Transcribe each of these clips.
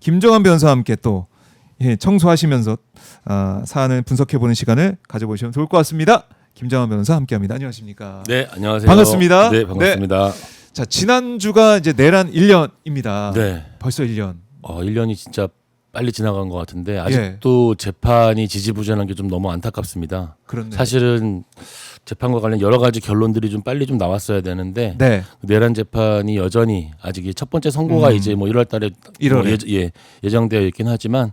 김정환 변호사와 함께 또 청소하시면서 사안을 분석해보는 시간을 가져보시면 좋을 것 같습니다. 김정환 변호사 함께합니다. 안녕하십니까? 네, 안녕하세요. 반갑습니다. 네, 반갑습니다. 네. 자, 지난주가 이제 내란 1년입니다. 네. 벌써 1년. 1년이 진짜 빨리 지나간 것 같은데 아직도 재판이 지지부진한 게 좀 너무 안타깝습니다. 그렇네요. 사실은 재판과 관련 여러 가지 결론들이 좀 빨리 좀 나왔어야 되는데 내란 재판이 여전히 아직 첫 번째 선고가 이제 뭐 1월달에 1월에 예정되어 있긴 하지만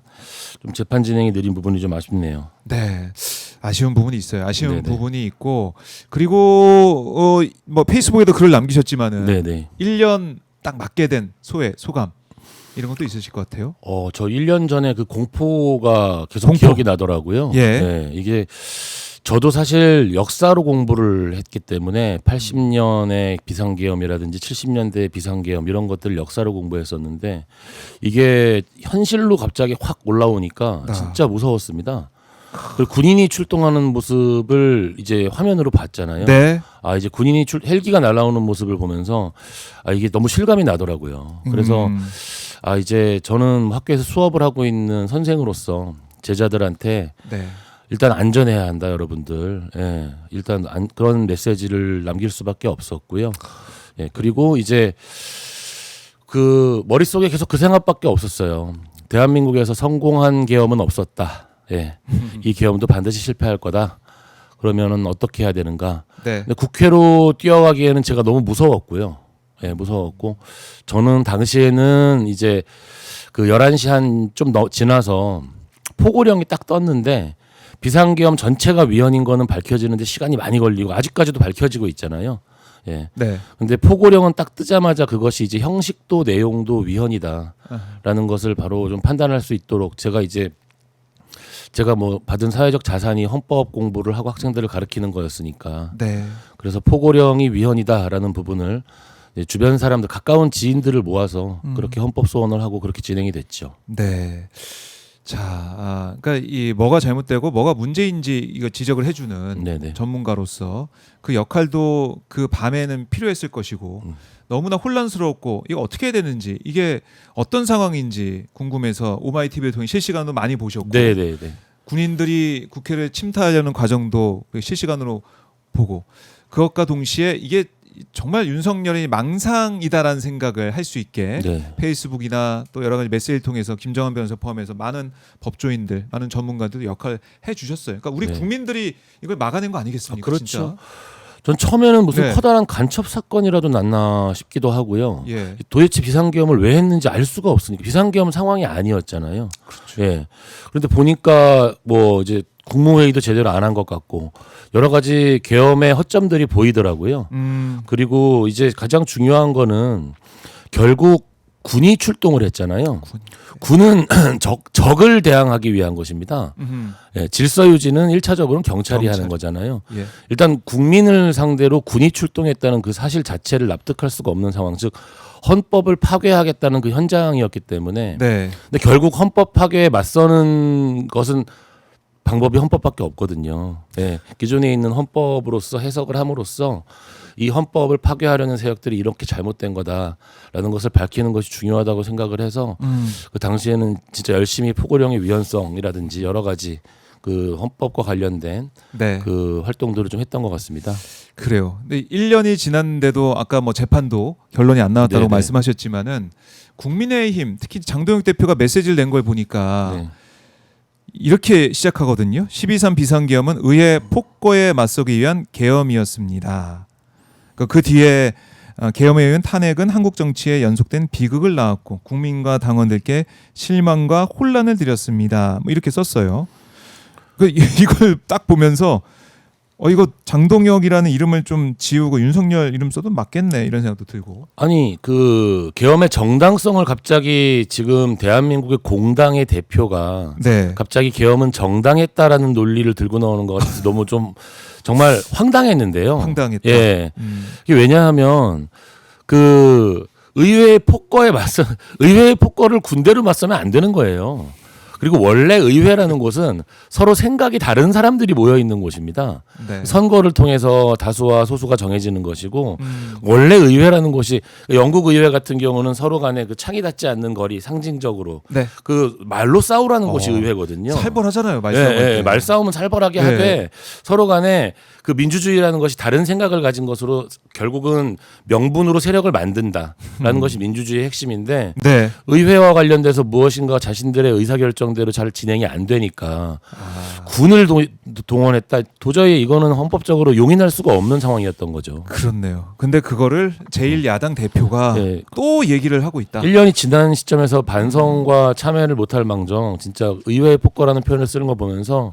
좀 재판 진행이 느린 부분이 좀 아쉽네요. 네. 아쉬운 부분이 있어요. 아쉬운 네네. 부분이 있고 그리고 뭐 페이스북에도 글을 남기셨지만은 네네. 1년 딱 맞게 된 소감 이런 것도 있으실 것 같아요. 저 1년 전에 그 공포가 계속 기억이 나더라고요. 예. 네, 이게 저도 사실 역사로 공부를 했기 때문에 80년의 비상계엄이라든지 70년대 비상계엄 이런 것들을 역사로 공부했었는데 이게 현실로 갑자기 확 올라오니까 진짜 무서웠습니다. 그리고 군인이 출동하는 모습을 이제 화면으로 봤잖아요. 네. 이제 군인이 헬기가 날아오는 모습을 보면서 이게 너무 실감이 나더라고요. 그래서 이제 저는 학교에서 수업을 하고 있는 선생으로서 제자들한테 일단 안전해야 한다, 여러분들. 예, 일단 그런 메시지를 남길 수밖에 없었고요. 예, 그리고 이제 그 머릿속에 계속 그 생각밖에 없었어요. 대한민국에서 성공한 계엄은 없었다. 예, 이 계엄도 반드시 실패할 거다. 그러면은 어떻게 해야 되는가? 근데 국회로 뛰어가기에는 제가 너무 무서웠고요. 예, 무서웠고 저는 당시에는 이제 그 11시 한 좀 지나서 포고령이 딱 떴는데 비상계엄 전체가 위헌인 거는 밝혀지는데 시간이 많이 걸리고 아직까지도 밝혀지고 있잖아요. 예. 근데 포고령은 딱 뜨자마자 그것이 이제 형식도 내용도 위헌이다라는 것을 바로 좀 판단할 수 있도록 제가 뭐 받은 사회적 자산이 헌법 공부를 하고 학생들을 가르치는 거였으니까. 그래서 포고령이 위헌이다라는 부분을 주변 사람들, 가까운 지인들을 모아서 그렇게 헌법 소원을 하고 그렇게 진행이 됐죠. 네. 자, 그러니까 이 뭐가 잘못되고 뭐가 문제인지 이거 지적을 해주는 전문가로서 그 역할도 그 밤에는 필요했을 것이고 너무나 혼란스럽고 이거 어떻게 해야 되는지 이게 어떤 상황인지 궁금해서 오마이TV를 통해 실시간으로 많이 보셨고 군인들이 국회를 침탈하려는 과정도 실시간으로 보고 그것과 동시에 이게 정말 윤석열이 망상이다라는 생각을 할 수 있게 페이스북이나 또 여러 가지 메시지를 통해서 김정환 변호사 포함해서 많은 법조인들, 많은 전문가들 역할을 해주셨어요. 그러니까 우리 국민들이 이걸 막아낸 거 아니겠습니까? 그렇죠. 진짜? 전 처음에는 무슨 커다란 간첩 사건이라도 났나 싶기도 하고요. 도대체 비상계엄을 왜 했는지 알 수가 없으니까 비상계엄 상황이 아니었잖아요. 예. 그런데 보니까 뭐 이제 국무회의도 제대로 안 한 것 같고 여러 가지 계엄의 허점들이 보이더라고요. 그리고 이제 가장 중요한 거는 결국 군이 출동을 했잖아요. 군은 적을 대항하기 위한 것입니다. 예, 질서 유지는 1차적으로는 경찰이 하는 거잖아요. 일단 국민을 상대로 군이 출동했다는 그 사실 자체를 납득할 수가 없는 상황, 즉 헌법을 파괴하겠다는 그 현장이었기 때문에 근데 결국 헌법 파괴에 맞서는 것은 방법이 헌법밖에 없거든요. 기존에 있는 헌법으로서 해석을 함으로써 이 헌법을 파괴하려는 세력들이 이렇게 잘못된 거다라는 것을 밝히는 것이 중요하다고 생각을 해서 그 당시에는 진짜 열심히 포고령의 위헌성이라든지 여러 가지 그 헌법과 관련된 그 활동들을 좀 했던 것 같습니다. 그래요. 근데 1년이 지났는데도 아까 뭐 재판도 결론이 안 나왔다고 말씀하셨지만은 국민의힘 특히 장동혁 대표가 메시지를 낸 걸 보니까 이렇게 시작하거든요. 12.3 비상계엄은 의회 폭거에 맞서기 위한 계엄이었습니다. 그 뒤에 계엄에 의한 탄핵은 한국 정치에 연속된 비극을 낳았고 국민과 당원들께 실망과 혼란을 드렸습니다. 뭐 이렇게 썼어요. 이걸 딱 보면서 이거 장동혁이라는 이름을 좀 지우고 윤석열 이름 써도 맞겠네 이런 생각도 들고. 아니 그 계엄의 정당성을 갑자기 지금 대한민국의 공당의 대표가 갑자기 계엄은 정당했다라는 논리를 들고 나오는 것 같아서 너무 좀 정말 황당했는데요. 황당했다. 예. 이게 왜냐하면 그 의회의 폭거를 군대로 맞서면 안 되는 거예요. 그리고 원래 의회라는 곳은 서로 생각이 다른 사람들이 모여 있는 곳입니다. 네. 선거를 통해서 다수와 소수가 정해지는 것이고 원래 의회라는 곳이 영국 의회 같은 경우는 서로 간에 그 창이 닿지 않는 거리 상징적으로 네. 그 말로 싸우라는 곳이 의회거든요. 살벌하잖아요. 말싸움. 예, 말싸움은 살벌하게 하되 서로 간에 그 민주주의라는 것이 다른 생각을 가진 것으로 결국은 명분으로 세력을 만든다라는 것이 민주주의의 핵심인데 네. 의회와 관련돼서 무엇인가 자신들의 의사결정대로 잘 진행이 안 되니까 군을 동원했다. 도저히 이거는 헌법적으로 용인할 수가 없는 상황이었던 거죠. 그렇네요. 근데 그거를 제1야당 대표가 또 얘기를 하고 있다. 1년이 지난 시점에서 반성과 참여를 못할 망정 진짜 의회의 폭거라는 표현을 쓰는 거 보면서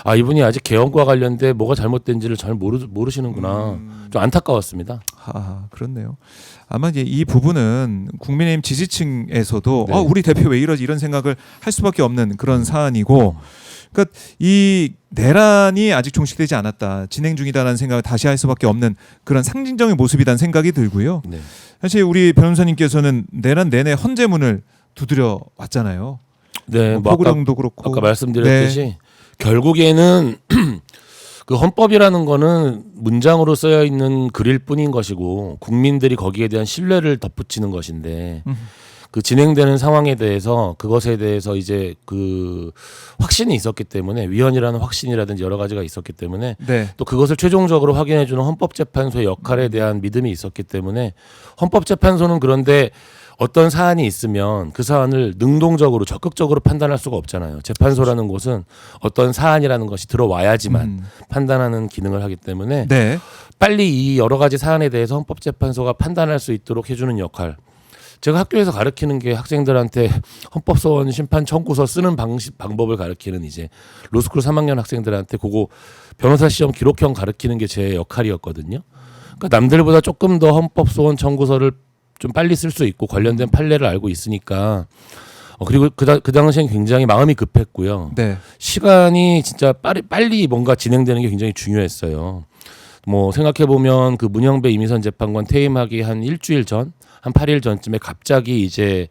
아 이분이 아직 개헌과 관련돼 뭐가 잘못된지를 잘 모르시는구나. 좀 안타까웠습니다. 아 그렇네요. 아마 이제 이 부분은 국민의힘 지지층에서도 우리 대표 왜 이러지 이런 생각을 할 수밖에 없는 그런 사안이고, 그러니까 이 내란이 아직 종식되지 않았다, 진행 중이다라는 생각을 다시 할 수밖에 없는 그런 상징적인 모습이라는 생각이 들고요. 네. 사실 우리 변호사님께서는 내란 내내 헌재문을 두드려 왔잖아요. 네, 뭐 포구령도 그렇고 아까 말씀드렸듯이 결국에는 그 헌법이라는 거는 문장으로 쓰여 있는 글일 뿐인 것이고 국민들이 거기에 대한 신뢰를 덧붙이는 것인데 그 진행되는 상황에 대해서 그것에 대해서 이제 그 확신이 있었기 때문에 위헌이라는 확신이라든지 여러 가지가 있었기 때문에 또 그것을 최종적으로 확인해주는 헌법재판소의 역할에 대한 믿음이 있었기 때문에 헌법재판소는 그런데 어떤 사안이 있으면 그 사안을 능동적으로 적극적으로 판단할 수가 없잖아요. 재판소라는 곳은 어떤 사안이라는 것이 들어와야지만 판단하는 기능을 하기 때문에 빨리 이 여러 가지 사안에 대해서 헌법재판소가 판단할 수 있도록 해주는 역할. 제가 학교에서 가르치는 게 학생들한테 헌법소원 심판 청구서 쓰는 방법을 가르치는 이제 로스쿨 3학년 학생들한테 그거 변호사 시험 기록형 가르치는 게 제 역할이었거든요. 그러니까 남들보다 조금 더 헌법소원 청구서를 좀 빨리 쓸 수 있고 관련된 판례를 알고 있으니까 그리고 그 당시엔 굉장히 마음이 급했고요. 시간이 진짜 빨리 뭔가 진행되는 게 굉장히 중요했어요. 뭐 생각해 보면 그 문영배 이미선 재판관 퇴임하기 한 일주일 전, 한 8일 전쯤에 갑자기 이제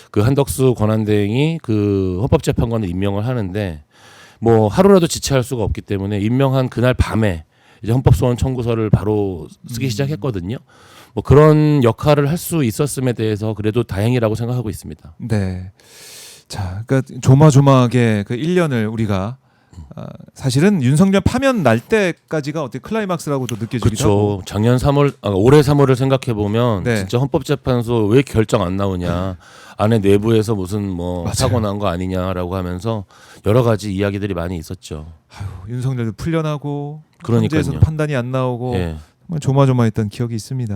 그 한덕수 권한대행이 그 헌법재판관을 임명을 하는데 뭐 하루라도 지체할 수가 없기 때문에 임명한 그날 밤에 이제 헌법소원 청구서를 바로 쓰기 시작했거든요. 뭐 그런 역할을 할 수 있었음에 대해서 그래도 다행이라고 생각하고 있습니다. 네. 자, 그러니까 조마조마하게 그 1년을 우리가 사실은 윤석열 파면 날 때까지가 어떻게 클라이막스라고도 느껴지기도 하고. 작년 3월, 올해 3월을 생각해 보면 진짜 헌법재판소 왜 결정 안 나오냐, 안에 내부에서 무슨 뭐 사고 난 거 아니냐라고 하면서 여러 가지 이야기들이 많이 있었죠. 윤석열도 풀려나고, 그러니까요. 헌재에서 판단이 안 나오고. 조마조마했던 기억이 있습니다.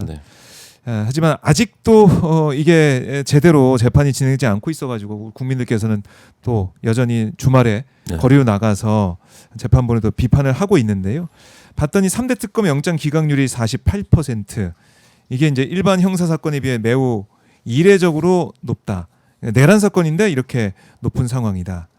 하지만 아직도 이게 제대로 재판이 진행되지 않고 있어가지고 국민들께서는 또 여전히 주말에 거리로 나가서 재판부를 또 비판을 하고 있는데요. 봤더니 3대 특검 영장 기각률이 48%. 이게 이제 일반 형사 사건에 비해 매우 이례적으로 높다. 내란 사건인데 이렇게 높은 상황이다.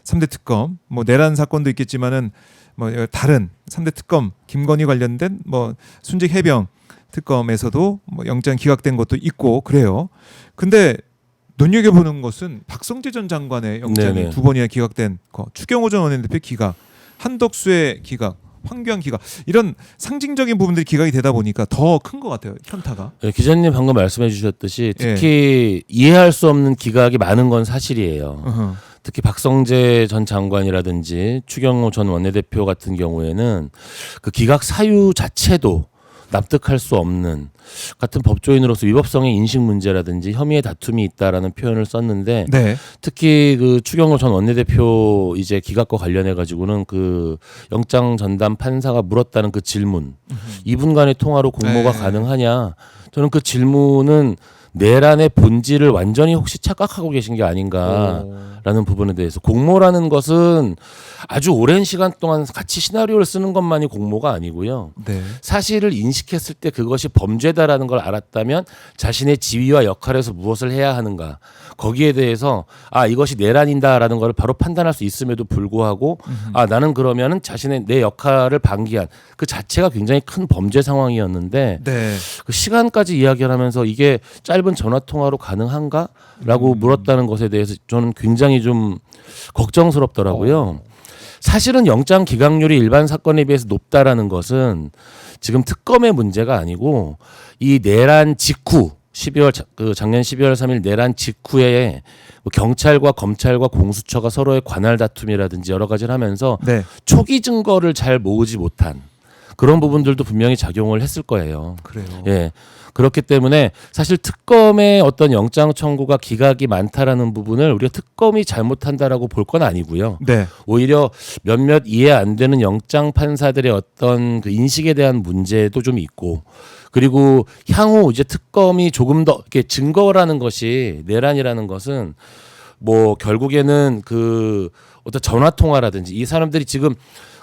3대 특검, 뭐 내란 사건도 있겠지만은 뭐 다른 3대 특검, 김건희 관련된 뭐 순직 해병 특검에서도 뭐 영장 기각된 것도 있고 그래요. 근데 눈여겨보는 것은 박성재 전 장관의 영장이 2번이나 기각된 거, 추경호 전 원내대표 기각, 한덕수의 기각, 황교안 기각, 이런 상징적인 부분들이 기각이 되다 보니까 더 큰 것 같아요, 현타가. 기자님 방금 말씀해 주셨듯이 특히 이해할 수 없는 기각이 많은 건 사실이에요. 특히 박성재 전 장관이라든지 추경호 전 원내대표 같은 경우에는 그 기각 사유 자체도 납득할 수 없는 같은 법조인으로서 위법성의 인식 문제라든지 혐의의 다툼이 있다라는 표현을 썼는데 특히 그 추경호 전 원내대표 이제 기각과 관련해 가지고는 그 영장 전담 판사가 물었다는 그 질문, 이분 간의 통화로 공모가 가능하냐, 저는 그 질문은 내란의 본질을 완전히 혹시 착각하고 계신 게 아닌가라는 부분에 대해서, 공모라는 것은 아주 오랜 시간 동안 같이 시나리오를 쓰는 것만이 공모가 아니고요. 사실을 인식했을 때 그것이 범죄다라는 걸 알았다면 자신의 지위와 역할에서 무엇을 해야 하는가, 거기에 대해서 이것이 내란인다라는 걸 바로 판단할 수 있음에도 불구하고 나는 그러면은 자신의 내 역할을 방기한 그 자체가 굉장히 큰 범죄 상황이었는데 그 시간까지 이야기를 하면서 이게 짧은 짧은 전화 통화로 가능한가라고 물었다는 것에 대해서 저는 굉장히 좀 걱정스럽더라고요. 사실은 영장 기각률이 일반 사건에 비해서 높다라는 것은 지금 특검의 문제가 아니고 이 내란 직후 작년 12월 3일 내란 직후에 뭐 경찰과 검찰과 공수처가 서로의 관할 다툼이라든지 여러 가지를 하면서 네. 초기 증거를 잘 모으지 못한 그런 부분들도 분명히 작용을 했을 거예요. 그래요. 예. 그렇기 때문에 사실 특검의 어떤 영장 청구가 기각이 많다라는 부분을 우리가 특검이 잘못한다라고 볼 건 아니고요. 네. 오히려 몇몇 이해 안 되는 영장 판사들의 어떤 그 인식에 대한 문제도 좀 있고, 그리고 향후 이제 특검이 조금 더 이렇게 증거라는 것이, 내란이라는 것은 뭐 결국에는 그 어떤 전화 통화라든지 이 사람들이 지금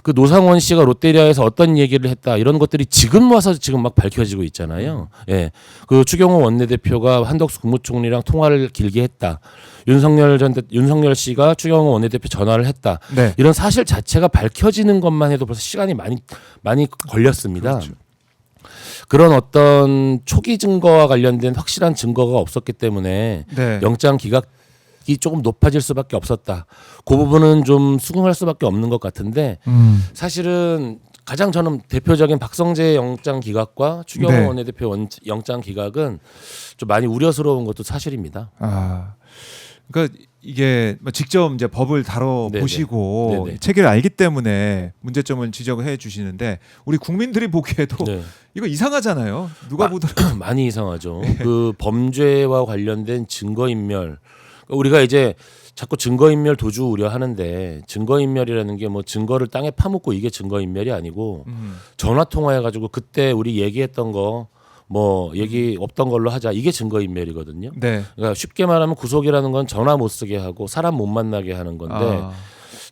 그 노상원 씨가 롯데리아에서 어떤 얘기를 했다 이런 것들이 지금 와서 지금 막 밝혀지고 있잖아요. 예. 그 추경호 원내대표가 한덕수 국무총리랑 통화를 길게 했다. 윤석열 씨가 추경호 원내대표 전화를 했다. 네. 이런 사실 자체가 밝혀지는 것만 해도 벌써 시간이 많이 걸렸습니다. 그렇죠. 그런 어떤 초기 증거와 관련된 확실한 증거가 없었기 때문에 네. 영장 기각이 조금 높아질 수밖에 없었다. 그 부분은 좀 수긍할 수밖에 없는 것 같은데 사실은 가장 저는 대표적인 박성재 영장 기각과 추경호 네. 원내대표 영장 기각은 좀 많이 우려스러운 것도 사실입니다. 아, 그러니까 이게 직접 이제 법을 다뤄 네네. 보시고 네네. 체계를 알기 때문에 문제점을 지적해 주시는데 우리 국민들이 보기에도 네. 이거 이상하잖아요. 누가 보더라도. 많이 이상하죠. 그 범죄와 관련된 증거인멸, 우리가 이제 자꾸 증거인멸 도주 우려하는데 증거인멸이라는 게 뭐 증거를 땅에 파묻고 이게 증거인멸이 아니고 전화 통화해가지고 그때 우리 얘기했던 거 뭐 얘기 없던 걸로 하자, 이게 증거인멸이거든요. 네. 그러니까 쉽게 말하면 구속이라는 건 전화 못 쓰게 하고 사람 못 만나게 하는 건데 아,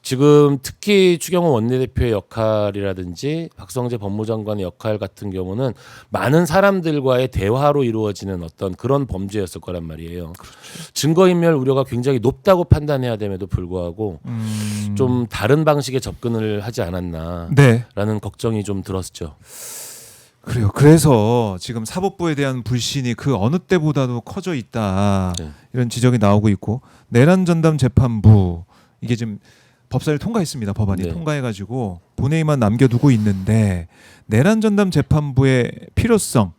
지금 특히 추경호 원내대표의 역할이라든지 박성재 법무장관의 역할 같은 경우는 많은 사람들과의 대화로 이루어지는 어떤 그런 범죄였을 거란 말이에요. 그렇죠. 증거인멸 우려가 굉장히 높다고 판단해야 됨에도 불구하고 좀 다른 방식의 접근을 하지 않았나라는 네. 걱정이 좀 들었죠. 그래요. 그래서 지금 사법부에 대한 불신이 그 어느 때보다도 커져 있다. 네. 이런 지적이 나오고 있고, 내란 전담 재판부 이게 지금 법사위를 통과했습니다. 법안이 네. 통과해가지고 본회의만 남겨두고 있는데 내란 전담 재판부의 필요성,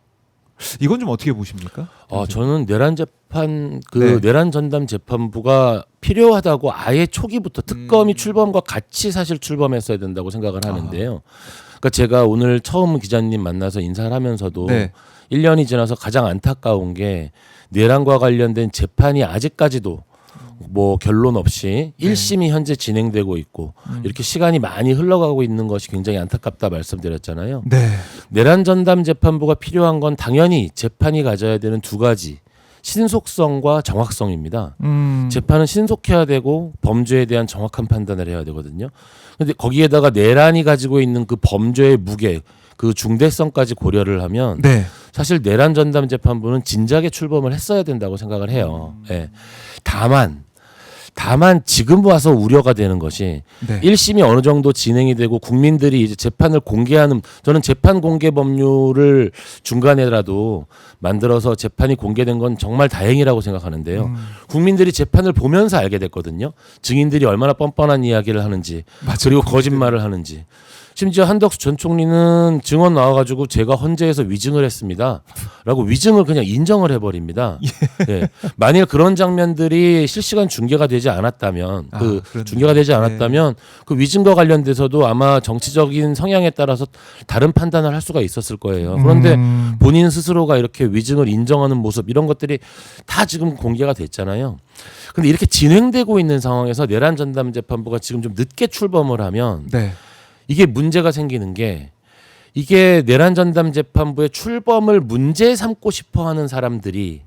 이건 좀 어떻게 보십니까? 저는 내란 재판 네. 내란 전담 재판부가 필요하다고 아예 초기부터 특검이 출범과 같이 사실 출범했어야 된다고 생각을 하는데요. 그러니까 제가 오늘 처음 기자님 만나서 인사를 하면서도 네. 1년이 지나서 가장 안타까운 게 내란과 관련된 재판이 아직까지도 뭐 결론 없이 1심이 현재 진행되고 있고 이렇게 시간이 많이 흘러가고 있는 것이 굉장히 안타깝다 말씀드렸잖아요. 네. 내란 전담 재판부가 필요한 건 당연히 재판이 가져야 되는 두 가지, 신속성과 정확성입니다. 재판은 신속해야 되고 범죄에 대한 정확한 판단을 해야 되거든요. 근데 거기에다가 내란이 가지고 있는 그 범죄의 무게, 그 중대성까지 고려를 하면 네. 사실 내란 전담 재판부는 진작에 출범을 했어야 된다고 생각을 해요. 예. 다만 지금 와서 우려가 되는 것이 네. 1심이 어느 정도 진행이 되고 국민들이 이제 재판을 공개하는, 저는 재판 공개 법률을 중간에라도 만들어서 재판이 공개된 건 정말 다행이라고 생각하는데요. 국민들이 재판을 보면서 알게 됐거든요. 증인들이 얼마나 뻔뻔한 이야기를 하는지, 맞아요. 그리고 거짓말을 하는지. 심지어 한덕수 전 총리는 증언 나와가지고 제가 헌재에서 위증을 했습니다 라고 위증을 그냥 인정을 해버립니다. 예. 만일 그런 장면들이 실시간 중계가 되지 않았다면, 중계가 되지 않았다면 그 위증과 관련돼서도 아마 정치적인 성향에 따라서 다른 판단을 할 수가 있었을 거예요. 그런데 본인 스스로가 이렇게 위증을 인정하는 모습, 이런 것들이 다 지금 공개가 됐잖아요. 근데 이렇게 진행되고 있는 상황에서 내란 전담 재판부가 지금 좀 늦게 출범을 하면 네. 이게 문제가 생기는 게, 이게 내란 전담 재판부의 출범을 문제 삼고 싶어하는 사람들이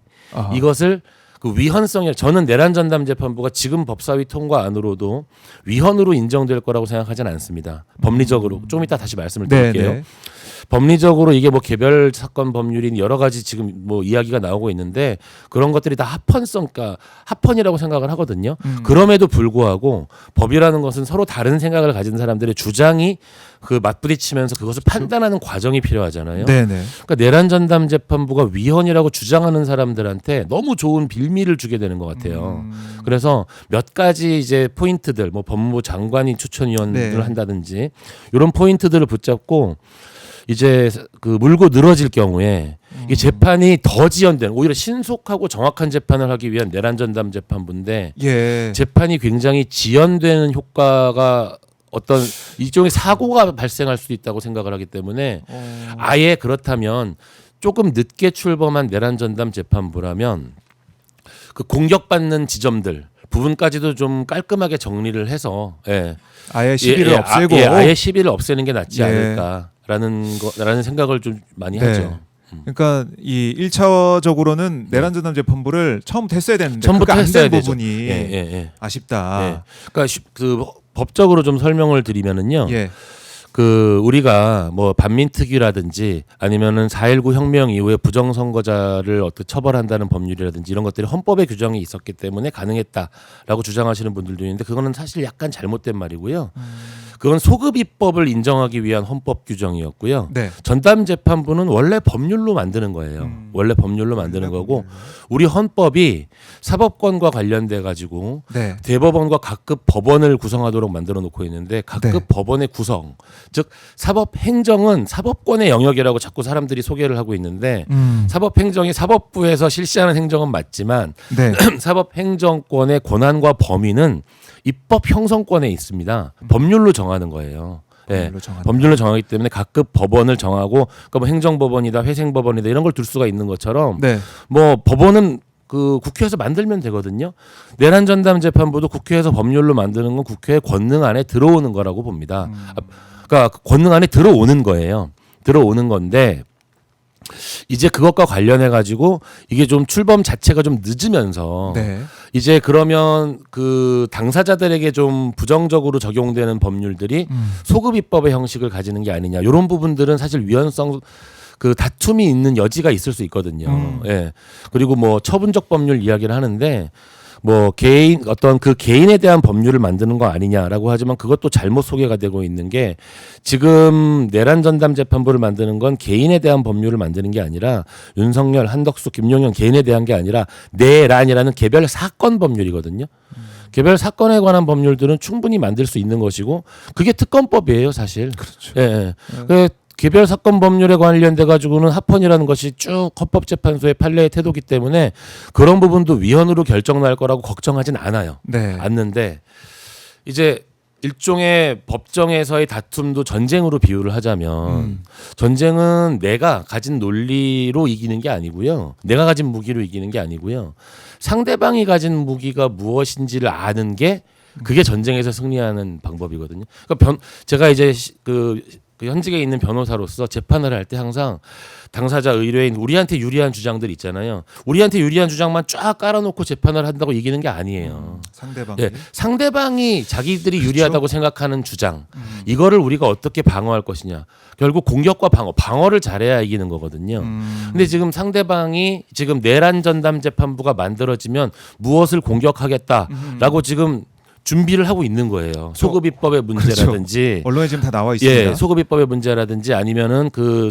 이것을 그 위헌성에, 저는 내란 전담 재판부가 지금 법사위 통과 안으로도 위헌으로 인정될 거라고 생각하지는 않습니다. 법리적으로 좀 이따 다시 말씀을 드릴게요. 네. 법리적으로 이게 뭐 개별 사건 법률인 여러 가지 지금 뭐 이야기가 나오고 있는데 그런 것들이 다 합헌이라고 생각을 하거든요. 그럼에도 불구하고 법이라는 것은 서로 다른 생각을 가진 사람들의 주장이 그 맞부딪히면서 그것을 판단하는 과정이 필요하잖아요. 네네. 그러니까 내란 전담 재판부가 위헌이라고 주장하는 사람들한테 너무 좋은 빌미를 주게 되는 것 같아요. 그래서 몇 가지 이제 포인트들, 뭐 법무부 장관이 추천위원을 네. 한다든지 이런 포인트들을 붙잡고 이제 그 물고 늘어질 경우에 이 재판이 더 지연되는, 오히려 신속하고 정확한 재판을 하기 위한 내란 전담 재판부인데 예. 재판이 굉장히 지연되는 효과가 어떤 일종의 사고가 발생할 수도 있다고 생각을 하기 때문에 아예 그렇다면 조금 늦게 출범한 내란 전담 재판부라면 그 공격받는 지점들 부분까지도 좀 깔끔하게 정리를 해서 아예 시비를 없애고 아예 시비를 없애는 게 낫지 예. 않을까라는 생각을 좀 많이 네. 하죠. 그러니까 이 1차적으로는 내란 전담 재판부를 처음부터 했어야 되는데 처음부터 그게 안 했어야 된 되죠. 부분이 아쉽다. 그러니까 그 법적으로 좀 설명을 드리면은요. 예. 그 우리가 뭐 반민특위라든지 아니면은 4.19 혁명 이후에 부정선거자를 어떻게 처벌한다는 법률이라든지 이런 것들이 헌법에 규정이 있었기 때문에 가능했다라고 주장하시는 분들도 있는데 그거는 사실 약간 잘못된 말이고요. 그건 소급 입법을 인정하기 위한 헌법 규정이었고요. 네. 전담 재판부는 원래 법률로 만드는 거예요. 원래 법률로 만드는 거고 우리 헌법이 사법권과 관련돼 가지고 네. 대법원과 각급 법원을 구성하도록 만들어 놓고 있는데 각급 네. 법원의 구성, 즉 사법행정은 사법권의 영역이라고 자꾸 사람들이 소개를 하고 있는데 사법행정이 사법부에서 실시하는 행정은 맞지만 네. 사법행정권의 권한과 범위는 입법 형성권에 있습니다. 법률로 정하는 거예요. 법률로 정하기 때문에 각급 법원을 정하고, 그러니까 뭐 행정법원이다, 회생법원이다 이런 걸 둘 수가 있는 것처럼, 네. 뭐 법원은 그 국회에서 만들면 되거든요. 내란 전담 재판부도 국회에서 법률로 만드는 건 국회의 권능 안에 들어오는 거라고 봅니다. 그러니까 권능 안에 들어오는 거예요. 들어오는 건데. 이제 그것과 관련해 가지고 이게 좀 출범 자체가 좀 늦으면서 네. 이제 그러면 그 당사자들에게 좀 부정적으로 적용되는 법률들이 소급 입법의 형식을 가지는 게 아니냐, 이런 부분들은 사실 위헌성 그 다툼이 있는 여지가 있을 수 있거든요. 예. 그리고 뭐 처분적 법률 이야기를 하는데 뭐 개인 어떤 그 개인에 대한 법률을 만드는 거 아니냐라고 하지만 그것도 잘못 소개가 되고 있는 게, 지금 내란 전담 재판부를 만드는 건 개인에 대한 법률을 만드는 게 아니라 윤석열, 한덕수, 김용현 개인에 대한 게 아니라 내란이라는 개별 사건 법률이거든요. 개별 사건에 관한 법률들은 충분히 만들 수 있는 것이고 그게 특검법이에요, 사실. 그렇죠. 예. 그 개별 사건 법률에 관련돼 가지고는 합헌이라는 것이 쭉 헌법재판소의 판례의 태도기 때문에 그런 부분도 위헌으로 결정 날 거라고 걱정하진 않아요. 네. 않는데 이제 일종의 법정에서의 다툼도 전쟁으로 비유를 하자면 전쟁은 내가 가진 논리로 이기는 게 아니고요. 내가 가진 무기로 이기는 게 아니고요. 상대방이 가진 무기가 무엇인지를 아는 게 그게 전쟁에서 승리하는 방법이거든요. 그러니까 제가 이제 그 현직에 있는 변호사로서 재판을 할 때 항상 당사자 의뢰인 우리한테 유리한 주장들 있잖아요. 우리한테 유리한 주장만 쫙 깔아놓고 재판을 한다고 이기는 게 아니에요. 상대방이. 예, 상대방이 자기들이 그렇죠. 유리하다고 생각하는 주장, 이거를 우리가 어떻게 방어할 것이냐. 결국 공격과 방어를 잘해야 이기는 거거든요. 근데 지금 상대방이 지금 내란 전담 재판부가 만들어지면 무엇을 공격하겠다라고 지금 준비를 하고 있는 거예요. 소급 입법의 문제라든지, 그렇죠. 언론에 지금 다 나와 있습니다. 예, 소급 입법의 문제라든지 아니면은 그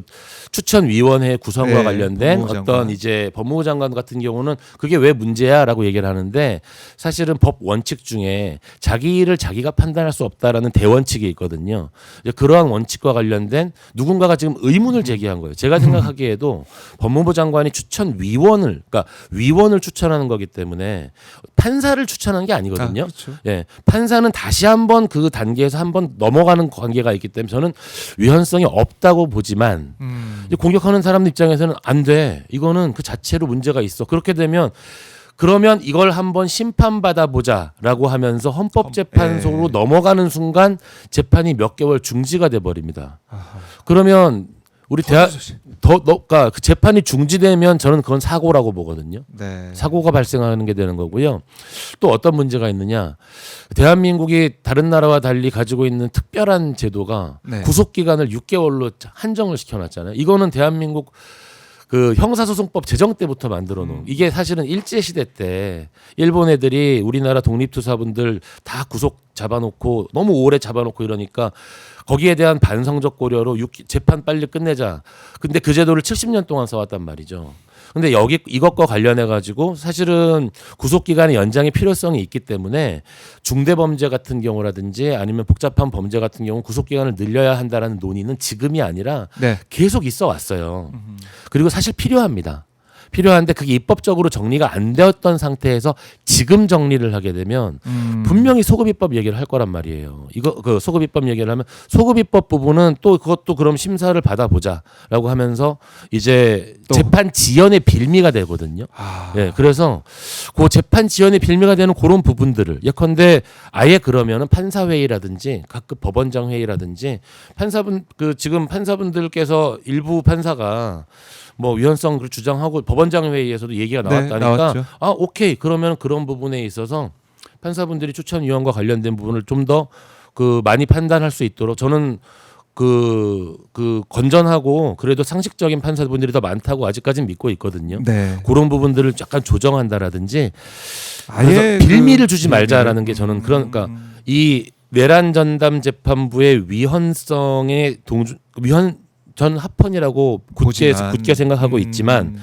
추천위원회 구성과 네, 관련된 법무부 어떤 장관. 이제 법무부 장관 같은 경우는 그게 왜 문제야라고 얘기를 하는데, 사실은 법 원칙 중에 자기 일을 자기가 판단할 수 없다라는 대원칙이 있거든요. 이제 그러한 원칙과 관련된 누군가가 지금 의문을 제기한 거예요. 제가 생각하기에도 법무부 장관이 추천위원을, 그러니까 위원을 추천하는 거기 때문에 판사를 추천한 게 아니거든요. 그렇죠. 예, 판사는 다시 한번 그 단계에서 한번 넘어가는 관계가 있기 때문에 저는 위헌성이 없다고 보지만, 이제 공격하는 사람 입장에서는 안 돼. 이거는 그 자체로 문제가 있어. 그렇게 되면 그러면 이걸 한번 심판받아 보자라고 하면서 헌법재판소로 넘어가는 순간 재판이 몇 개월 중지가 돼 버립니다. 그러면 우리 그러니까 그 재판이 중지되면 저는 그건 사고라고 보거든요. 네. 사고가 발생하는 게 되는 거고요. 또 어떤 문제가 있느냐? 대한민국이 다른 나라와 달리 가지고 있는 특별한 제도가 네. 구속 기간을 6개월로 한정을 시켜놨잖아요. 이거는 대한민국 그 형사소송법 제정 때부터 만들어 놓은 이게 사실은 일제 시대 때 일본 애들이 우리나라 독립투사분들 다 구속 잡아놓고 너무 오래 잡아놓고 이러니까 거기에 대한 반성적 고려로 재판 빨리 끝내자. 근데 그 제도를 70년 동안 써왔단 말이죠. 근데 여기 이것과 관련해 가지고 사실은 구속 기간의 연장의 필요성이 있기 때문에 중대 범죄 같은 경우라든지 아니면 복잡한 범죄 같은 경우 구속 기간을 늘려야 한다라는 논의는 지금이 아니라 네. 계속 있어 왔어요. 그리고 사실 필요합니다. 필요한데 그게 입법적으로 정리가 안 되었던 상태에서 지금 정리를 하게 되면 분명히 소급입법 얘기를 할 거란 말이에요. 이거 그 소급입법 얘기를 하면 소급입법 부분은 또 그것도 그럼 심사를 받아보자라고 하면서 이제 재판 지연의 빌미가 되거든요. 예, 그래서 그 재판 지연의 빌미가 되는 그런 부분들을 예컨대 아예 그러면은 판사회의라든지 각급 법원장 회의라든지 지금 판사분들께서 일부 판사가 뭐 위헌성을 주장하고 법원장 회의에서도 얘기가 나왔다니까 네, 오케이 그러면 그런 부분에 있어서 판사분들이 추천 위원과 관련된 부분을 좀 더 그 많이 판단할 수 있도록 저는 그 건전하고 그래도 상식적인 판사분들이 더 많다고 아직까지는 믿고 있거든요. 네. 그런 부분들을 약간 조정한다라든지 아예 빌미를 주지 말자라는 게 저는 그러니까 이 내란 전담 재판부의 위헌성의 전 합헌이라고 굳게 생각하고 있지만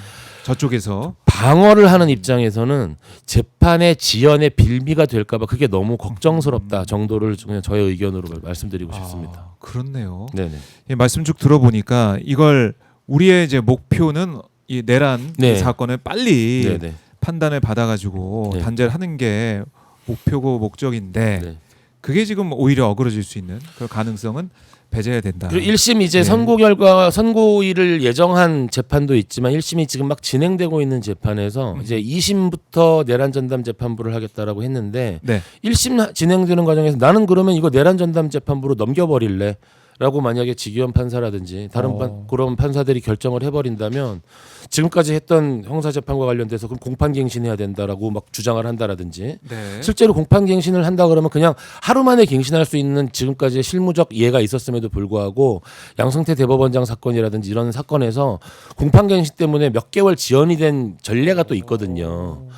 저쪽에서 방어를 하는 입장에서는 재판의 지연의 빌미가 될까봐 그게 너무 걱정스럽다 정도를 그냥 저의 의견으로 말씀드리고 싶습니다. 그렇네요. 네네. 이 말씀 쭉 들어보니까 이걸 우리의 이제 목표는 이 내란 네. 사건을 빨리 네네. 판단을 받아가지고 네. 단죄를 하는 게 목표고 목적인데 네. 그게 지금 오히려 어그러질 수 있는 그 가능성은 배제해야 된다. 그리고 1심 이제 네. 선고일을 예정한 재판도 있지만 1심이 지금 막 진행되고 있는 재판에서 이제 2심부터 내란 전담 재판부를 하겠다라고 했는데 네. 1심 진행되는 과정에서 나는 그러면 이거 내란 전담 재판부로 넘겨버릴래. 라고 만약에 지기현 판사라든지 다른 그런 판사들이 결정을 해버린다면 지금까지 했던 형사재판과 관련돼서 그럼 공판갱신해야 된다라고 막 주장을 한다라든지 네. 실제로 공판갱신을 한다 그러면 그냥 하루 만에 갱신할 수 있는 지금까지의 실무적 이해가 있었음에도 불구하고 양승태 대법원장 사건이라든지 이런 사건에서 공판갱신 때문에 몇 개월 지연이 된 전례가 또 있거든요.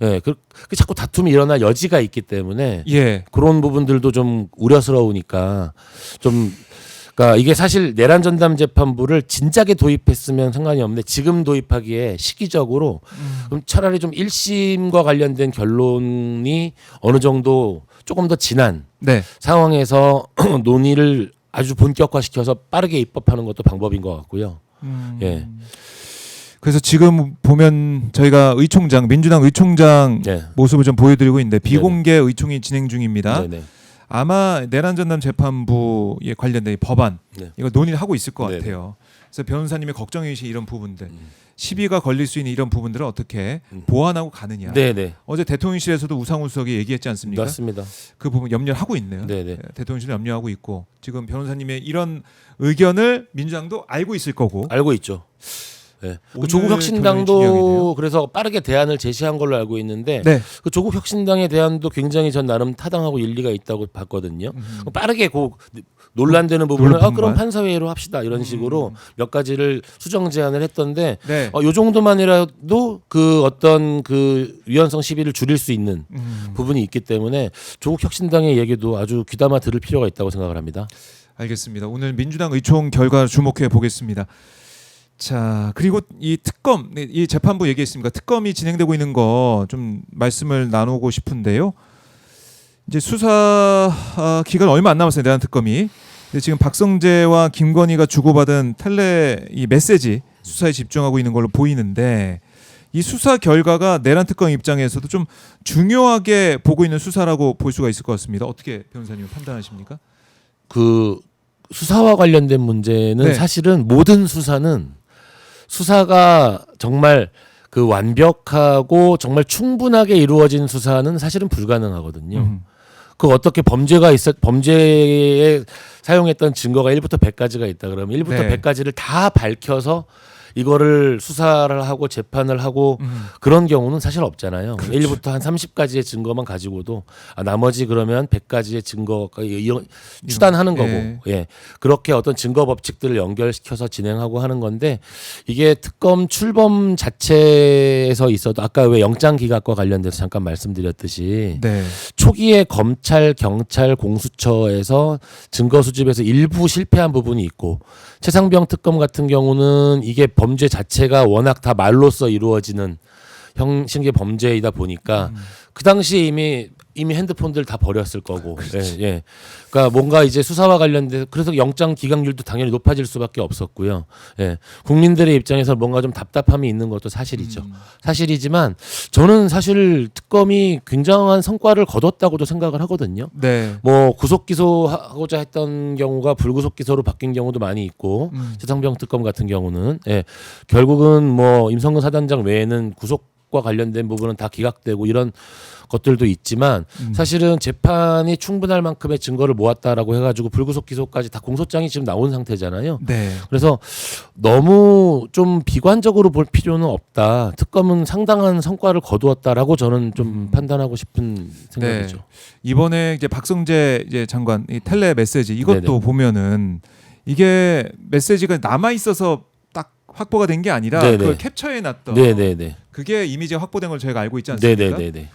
예, 그 자꾸 다툼이 일어날 여지가 있기 때문에 예. 그런 부분들도 좀 우려스러우니까 좀 그러니까 이게 사실 내란 전담 재판부를 진작에 도입했으면 상관이 없는데 지금 도입하기에 시기적으로 그럼 차라리 좀 1심과 관련된 결론이 어느 정도 조금 더 진한 네. 상황에서 논의를 아주 본격화시켜서 빠르게 입법하는 것도 방법인 것 같고요. 예. 그래서 지금 보면 저희가 민주당 의총장 네. 모습을 좀 보여드리고 있는데 비공개 의총이 진행 중입니다. 네네. 아마 내란 전담 재판부에 관련된 법안 네. 이거 논의를 하고 있을 것 네네. 같아요. 그래서 변호사님의 걱정이신 이런 부분들, 시비가 걸릴 수 있는 이런 부분들을 어떻게 보완하고 가느냐. 네네. 어제 대통령실에서도 우상호 수석이 얘기했지 않습니까? 맞습니다. 그 부분 염려를 하고 있네요. 네네. 대통령실은 염려하고 있고 지금 변호사님의 이런 의견을 민주당도 알고 있을 거고. 알고 있죠. 네. 그 오늘 조국 결론이 혁신당도 중요하겠네요. 그래서 빠르게 대안을 제시한 걸로 알고 있는데 네. 그 조국 혁신당의 대안도 굉장히 전 나름 타당하고 일리가 있다고 봤거든요. 빠르게 논란되는 부분을 그럼 판사회의로 합시다 이런 식으로 몇 가지를 수정 제안을 했던데 네. 요 정도만이라도 그 어떤 그 위헌성 시비를 줄일 수 있는 부분이 있기 때문에 조국 혁신당의 얘기도 아주 귀담아 들을 필요가 있다고 생각을 합니다. 알겠습니다. 오늘 민주당 의총 결과 주목해 보겠습니다. 자, 그리고 이 특검, 이 재판부 얘기했습니까? 특검이 진행되고 있는 거 좀 말씀을 나누고 싶은데요. 이제 수사 기간 얼마 안 남았어요. 내란 특검이. 근데 지금 박성재와 김건희가 주고받은 이 메시지 수사에 집중하고 있는 걸로 보이는데 이 수사 결과가 내란 특검 입장에서도 좀 중요하게 보고 있는 수사라고 볼 수가 있을 것 같습니다. 어떻게 변호사님 판단하십니까? 그 수사와 관련된 문제는 네. 사실은 모든 수사가 정말 그 완벽하고 정말 충분하게 이루어진 수사는 사실은 불가능하거든요. 그 어떻게 범죄에 사용했던 증거가 1부터 100까지가 있다 그러면 1부터 네. 100까지를 다 밝혀서 이거를 수사를 하고 재판을 하고 그런 경우는 사실 없잖아요. 그렇죠. 1부터 한 30가지의 증거만 가지고도 나머지 그러면 100가지의 증거가 이런 추단하는 거고 예. 예. 그렇게 어떤 증거 법칙들을 연결시켜서 진행하고 하는 건데 이게 특검 출범 자체에서 있어도 아까 왜 영장 기각과 관련돼서 잠깐 말씀드렸듯이 네. 초기에 검찰, 경찰, 공수처에서 증거 수집에서 일부 실패한 부분이 있고 최상병 특검 같은 경우는 이게 범죄 자체가 워낙 다 말로써 이루어지는 형식의 범죄이다 보니까 그 당시에 이미 핸드폰들 다 버렸을 거고, 예. 그러니까 뭔가 이제 수사와 관련돼서 그래서 영장 기각률도 당연히 높아질 수밖에 없었고요. 예. 국민들의 입장에서 뭔가 좀 답답함이 있는 것도 사실이죠. 사실이지만 저는 사실 특검이 굉장한 성과를 거뒀다고도 생각을 하거든요. 네. 뭐 구속 기소하고자 했던 경우가 불구속 기소로 바뀐 경우도 많이 있고 최상병 특검 같은 경우는 결국은 뭐 임성근 사단장 외에는 구속과 관련된 부분은 다 기각되고 이런 것들도 있지만 사실은 재판이 충분할 만큼의 증거를 모았다라고 해가지고 불구속 기소까지 다 공소장이 지금 나온 상태잖아요. 네. 그래서 너무 좀 비관적으로 볼 필요는 없다. 특검은 상당한 성과를 거두었다라고 저는 좀 판단하고 싶은 생각이죠. 네. 이번에 이제 박성재 이제 장관 이 텔레 메시지 이것도 네네. 보면은 이게 메시지가 남아 있어서 딱 확보가 된 게 아니라 네네. 그걸 캡처해 놨던 네네네. 그게 이미지가 확보된 걸 저희가 알고 있지 않습니까? 네네네.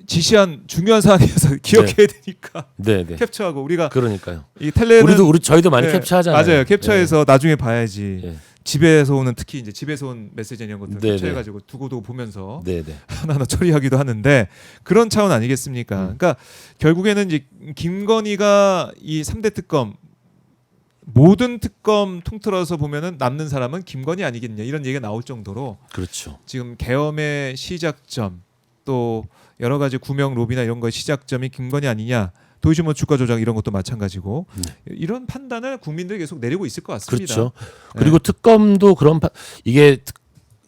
지시한 중요한 사안에서 기억해야 되니까 네네. 캡처하고 우리가 그러니까요. 이 텔레는 저희도 많이 네, 캡처하잖아요. 맞아요. 캡처해서 나중에 봐야지. 네. 집에서 오는 특히 이제 집에서 온 메시지 이런 것들 네네. 캡처해가지고 두고두고 보면서 네네. 하나하나 처리하기도 하는데 그런 차원 아니겠습니까? 그러니까 결국에는 이제 김건희가 이 3대 특검 모든 특검 통틀어서 보면은 남는 사람은 김건희 아니겠냐 이런 얘기가 나올 정도로 그렇죠. 지금 계엄의 시작점 또 여러 가지 구명 로비나 이런 거의 시작점이 김건희 아니냐 도이치모터 주가 조작 이런 것도 마찬가지고 이런 판단을 국민들이 계속 내리고 있을 것 같습니다. 그렇죠. 그리고 특검도 이게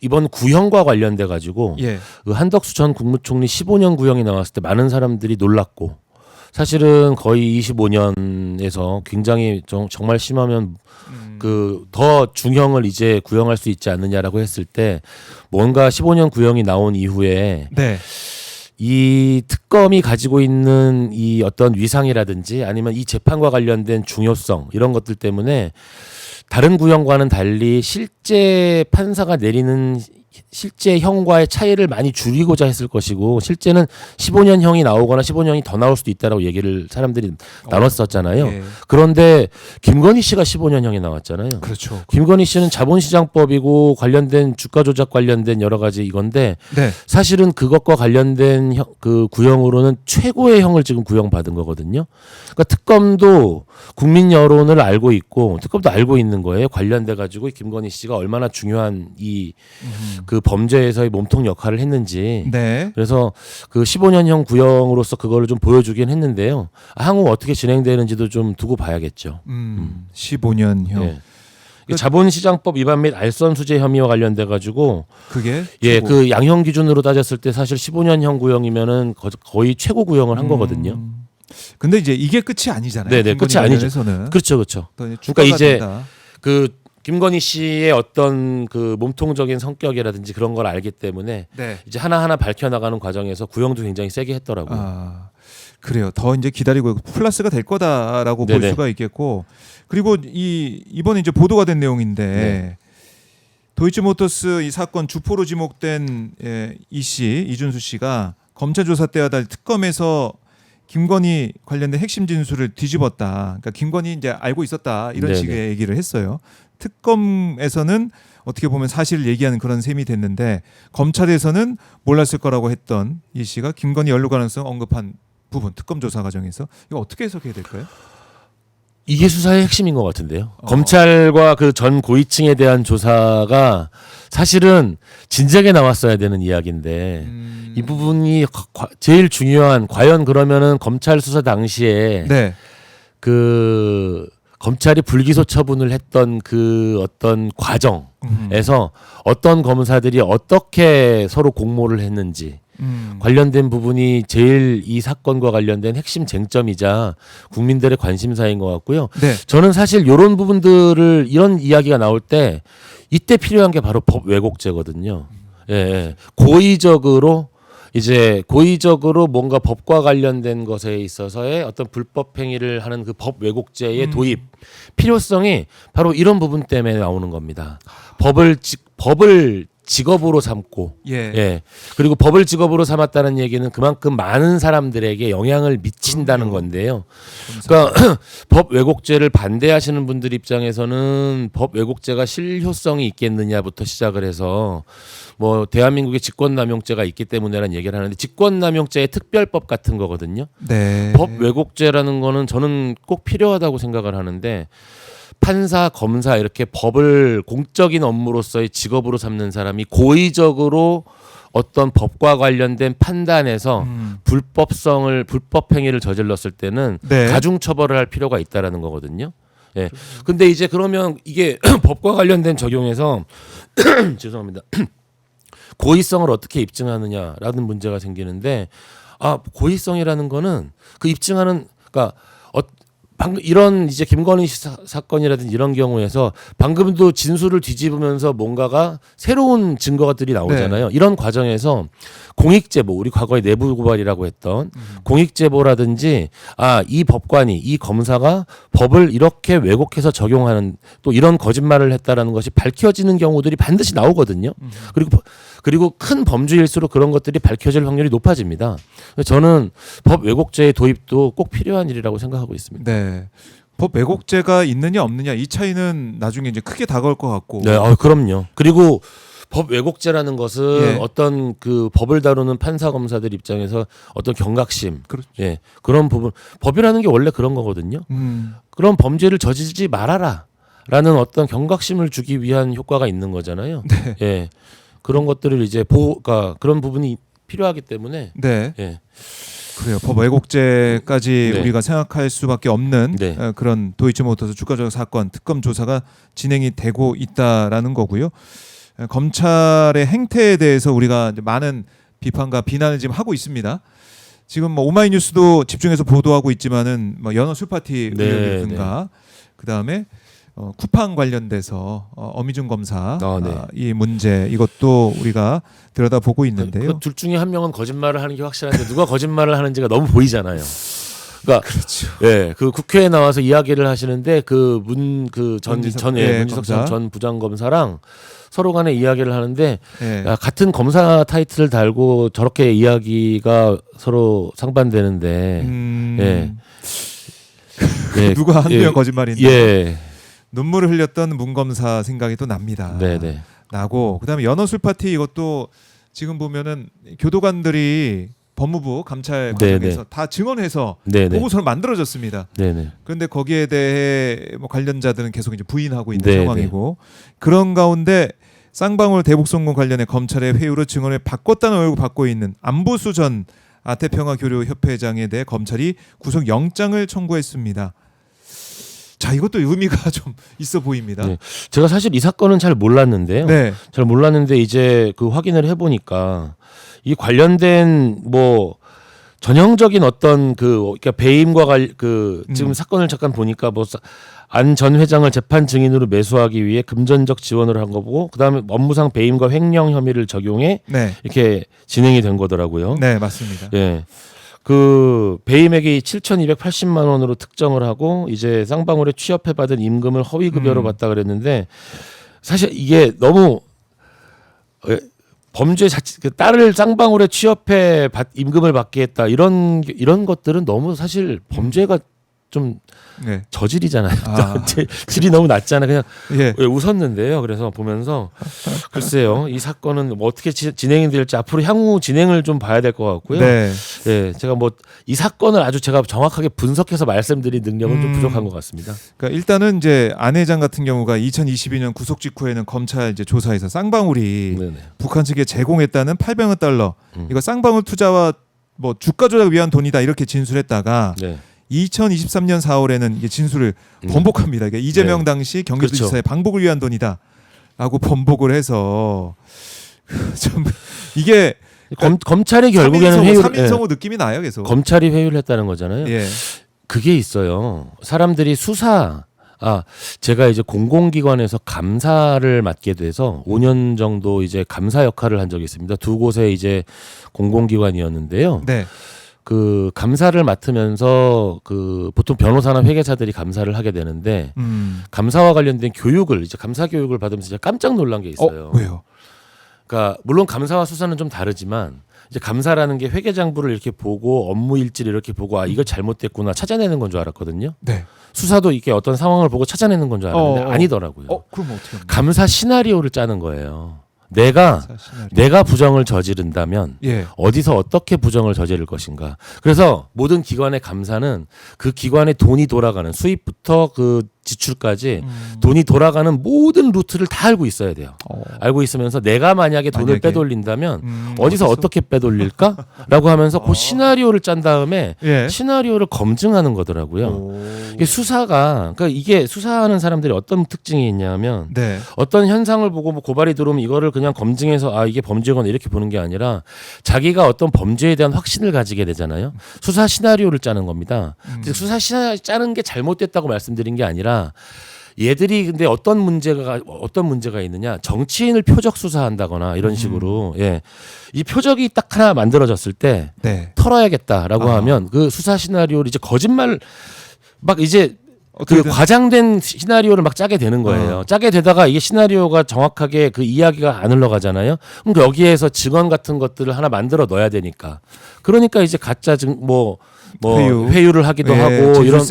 이번 구형과 관련돼 가지고 예. 그 한덕수 전 국무총리 15년 구형이 나왔을 때 많은 사람들이 놀랐고 사실은 거의 25년에서 굉장히 정말 심하면 그 더 중형을 이제 구형할 수 있지 않느냐라고 했을 때 뭔가 15년 구형이 나온 이후에 네. 이 특검이 가지고 있는 이 어떤 위상이라든지 아니면 이 재판과 관련된 중요성 이런 것들 때문에 다른 구형과는 달리 실제 판사가 내리는 실제 형과의 차이를 많이 줄이고자 했을 것이고 실제는 15년형이 나오거나 15년이 더 나올 수도 있다라고 얘기를 사람들이 나눴었잖아요. 예. 그런데 김건희 씨가 15년형이 나왔잖아요. 그렇죠. 김건희 씨는 자본시장법이고 관련된 주가 조작 관련된 여러 가지 이건데 네. 사실은 그것과 관련된 그 구형으로는 최고의 형을 지금 구형받은 거거든요. 그러니까 특검도 국민 여론을 알고 있고 특검도 알고 있는 거예요. 관련돼 가지고 김건희 씨가 얼마나 중요한 그 범죄에서의 몸통 역할을 했는지. 네. 그래서 그 15년형 구형으로서 그거를 좀 보여주긴 했는데요. 향후 어떻게 진행되는지도 좀 두고 봐야겠죠. 15년형. 네. 자본시장법 위반 및 알선수재 혐의와 관련돼 가지고 그게 그 양형 기준으로 따졌을 때 사실 15년형 구형이면은 거의 최고 구형을 한 거거든요. 근데 이제 이게 끝이 아니잖아요. 네네, 끝이 아니죠. 그렇죠, 그렇죠. 그러니까 이제 그 김건희 씨의 어떤 그 몸통적인 성격이라든지 그런 걸 알기 때문에 네. 이제 하나하나 밝혀나가는 과정에서 구형도 굉장히 세게 했더라고요. 아, 그래요. 더 이제 기다리고 플러스가 될 거다라고 네네. 볼 수가 있겠고 그리고 이번에 이제 보도가 된 내용인데 네. 도이치모터스 이 사건 주포로 지목된 이 씨, 이준수 씨가 검찰 조사 때와 달리 특검에서 김건희 관련된 핵심 진술을 뒤집었다. 그러니까 김건희 이제 알고 있었다 이런 네네. 식의 얘기를 했어요. 특검에서는 어떻게 보면 사실을 얘기하는 그런 셈이 됐는데 검찰에서는 몰랐을 거라고 했던 이 씨가 김건희 연루 가능성 언급한 부분 특검 조사 과정에서 이거 어떻게 해석해야 될까요? 이게 수사의 핵심인 것 같은데요. 검찰과 그 전 고위층에 대한 조사가 사실은 진작에 나왔어야 되는 이야기인데 이 부분이 제일 중요한 과연 그러면은 검찰 수사 당시에 네. 그 검찰이 불기소 처분을 했던 그 어떤 과정에서 어떤 검사들이 어떻게 서로 공모를 했는지 관련된 부분이 제일 이 사건과 관련된 핵심 쟁점이자 국민들의 관심사인 것 같고요. 네. 저는 사실 이런 부분들을 이런 이야기가 나올 때 이때 필요한 게 바로 법 왜곡죄거든요. 예, 고의적으로 뭔가 법과 관련된 것에 있어서의 어떤 불법 행위를 하는 그 법 왜곡죄의 도입 필요성이 바로 이런 부분 때문에 나오는 겁니다. 법을 직업으로 삼고, 예. 그리고 법을 직업으로 삼았다는 얘기는 그만큼 많은 사람들에게 영향을 미친다는 건데요. 그러니까 법 왜곡죄를 반대하시는 분들 입장에서는 법 왜곡죄가 실효성이 있겠느냐부터 시작을 해서 뭐 대한민국에 직권남용죄가 있기 때문에라는 얘기를 하는데 직권남용죄의 특별법 같은 거거든요. 네. 법 왜곡죄라는 거는 저는 꼭 필요하다고 생각을 하는데 판사, 검사 이렇게 법을 공적인 업무로서의 직업으로 삼는 사람이 고의적으로 어떤 법과 관련된 판단에서 불법 행위를 저질렀을 때는 네. 가중 처벌을 할 필요가 있다라는 거거든요. 예. 근데 이제 그러면 이게 법과 관련된 적용에서 죄송합니다. 고의성을 어떻게 입증하느냐라는 문제가 생기는데 고의성이라는 거는 그 입증하는 그러니까 방금 이런 이제 김건희 사건이라든지 이런 경우에서 방금도 진술을 뒤집으면서 뭔가가 새로운 증거들이 나오잖아요. 네. 이런 과정에서 공익제보, 우리 과거에 내부 고발이라고 했던 공익제보라든지 이 법관이 이 검사가 법을 이렇게 왜곡해서 적용하는 또 이런 거짓말을 했다라는 것이 밝혀지는 경우들이 반드시 나오거든요. 그리고 큰 범죄일수록 그런 것들이 밝혀질 확률이 높아집니다. 저는 법 왜곡죄의 도입도 꼭 필요한 일이라고 생각하고 있습니다. 네. 법 왜곡죄가 있느냐 없느냐 이 차이는 나중에 이제 크게 다가올 것 같고. 네, 그럼요. 그리고 법 왜곡죄라는 것은 어떤 그 법을 다루는 판사 검사들 입장에서 어떤 경각심, 그렇죠. 그런 부분 법이라는 게 원래 그런 거거든요. 그런 범죄를 저지르지 말아라라는 어떤 경각심을 주기 위한 효과가 있는 거잖아요. 네. 예. 그런 것들을 이제 그러니까 그런 부분이 필요하기 때문에. 네. 예. 그래요. 법 왜곡죄까지 네. 우리가 생각할 수밖에 없는 네. 그런 도이치모터스 주가 조작 사건 특검 조사가 진행이 되고 있다라는 거고요. 검찰의 행태에 대해서 우리가 이제 많은 비판과 비난을 지금 하고 있습니다. 지금 뭐 오마이뉴스도 집중해서 보도하고 있지만은 뭐 연어 술파티 의혹이든가 그다음에 쿠팡 관련돼서 어미준 검사 이 문제 이것도 우리가 들여다보고 있는데요. 그 둘 중에 한 명은 거짓말을 하는 게 확실한데 누가 거짓말을 하는지가 너무 보이잖아요. 그러니까 그렇죠. 그 국회에 나와서 이야기를 하시는데 문지석 전 부장검사랑 서로 간에 이야기를 하는데 같은 검사 타이틀을 달고 저렇게 이야기가 서로 상반되는데 누가 한 명 거짓말인데 눈물을 흘렸던 문 검사 생각이 또 납니다. 네네. 나고 그다음에 연어 술파티 이것도 지금 보면은 교도관들이 법무부 감찰 과정에서 다 증언해서 보고서를 만들어졌습니다. 그런데 거기에 대해 뭐 관련자들은 계속 이제 부인하고 있는 상황이고 그런 가운데 쌍방울 대북송금 관련해 검찰의 회유로 증언을 바꿨다는 의혹을 받고 있는 안보수 전 아태평화교류협회장에 대해 검찰이 구속영장을 청구했습니다. 자, 이것도 의미가 좀 있어 보입니다. 네. 제가 사실 이 사건은 잘 몰랐는데요. 잘 몰랐는데 이제 그 확인을 해보니까 이 관련된 뭐 전형적인 어떤 그러니까 배임과 지금 사건을 잠깐 보니까 뭐 안 전 회장을 재판 증인으로 매수하기 위해 금전적 지원을 한 거고 그다음에 업무상 배임과 횡령 혐의를 적용해 이렇게 진행이 된 거더라고요. 네, 맞습니다. 그 배임액이 7,280만 원으로 특정을 하고 이제 쌍방울에 취업해 받은 임금을 허위 급여로 받다 그랬는데 사실 이게 너무 범죄 자체 그 딸을 쌍방울에 취업해 임금을 받게 했다 이런 것들은 너무 사실 범죄가 좀 저질이잖아요. 질이 너무 낮잖아요. 그냥 웃었는데요. 그래서 보면서 글쎄요, 이 사건은 뭐 어떻게 진행이 될지 앞으로 향후 진행을 좀 봐야 될 것 같고요. 제가 뭐 이 사건을 아주 제가 정확하게 분석해서 말씀드린 능력은 좀 부족한 것 같습니다. 그러니까 일단은 이제 안 회장 같은 경우가 2022년 구속 직후에는 검찰 이제 조사에서 쌍방울이 북한 측에 제공했다는 800억 달러 이거 쌍방울 투자와 뭐 주가 조작을 위한 돈이다 이렇게 진술했다가 2023년 4월에는 이게 진술을 번복합니다. 그러니까 이재명 당시 경기도지사의 방북을 위한 돈이다라고 번복을 해서 좀 이게 검찰이 결국에는 회유를 3인성호 느낌이 나요, 계속. 검찰이 회유를 했다는 거잖아요. 예. 그게 있어요. 사람들이 제가 이제 공공기관에서 감사를 맡게 돼서 5년 정도 이제 감사 역할을 한 적이 있습니다. 두 곳에 이제 공공기관이었는데요. 네. 그 감사를 맡으면서 그 보통 변호사나 회계사들이 감사를 하게 되는데 감사와 관련된 교육을 이제 감사 교육을 받으면서 제가 깜짝 놀란 게 있어요. 왜요? 그러니까 물론 감사와 수사는 좀 다르지만 이제 감사라는 게 회계장부를 이렇게 보고 업무 일지를 이렇게 보고 이거 잘못됐구나 찾아내는 건 줄 알았거든요. 네. 수사도 이렇게 어떤 상황을 보고 찾아내는 건 줄 알았는데 아니더라고요. 그럼 어떻게 합니까? 감사 시나리오를 짜는 거예요. 내가 부정을 저지른다면 어디서 어떻게 부정을 저지를 것인가. 그래서 모든 기관의 감사는 그 기관의 돈이 돌아가는 수입부터 그 지출까지 돈이 돌아가는 모든 루트를 다 알고 있어야 돼요. 알고 있으면서 내가 만약에 돈을 빼돌린다면 어디서 어떻게 빼돌릴까라고 하면서 그 시나리오를 짠 다음에 시나리오를 검증하는 거더라고요. 이게 그러니까 이게 수사하는 사람들이 어떤 특징이 있냐면 어떤 현상을 보고 뭐 고발이 들어오면 이거를 그냥 검증해서 이게 범죄거나 이렇게 보는 게 아니라 자기가 어떤 범죄에 대한 확신을 가지게 되잖아요. 수사 시나리오를 짜는 겁니다. 수사 시나리오 짜는 게 잘못됐다고 말씀드린 게 아니라 얘들이 근데 어떤 문제가 있느냐, 정치인을 표적 수사한다거나 이런 식으로 이 표적이 딱 하나 만들어졌을 때 털어야겠다라고 하면 그 수사 시나리오를 이제 거짓말 막 이제 그 과장된 시나리오를 막 짜게 되는 거예요. 짜게 되다가 이게 시나리오가 정확하게 그 이야기가 안 흘러가잖아요. 그럼 여기에서 증언 같은 것들을 하나 만들어 넣어야 되니까. 그러니까 이제 가짜 회유를 하기도 하고 이런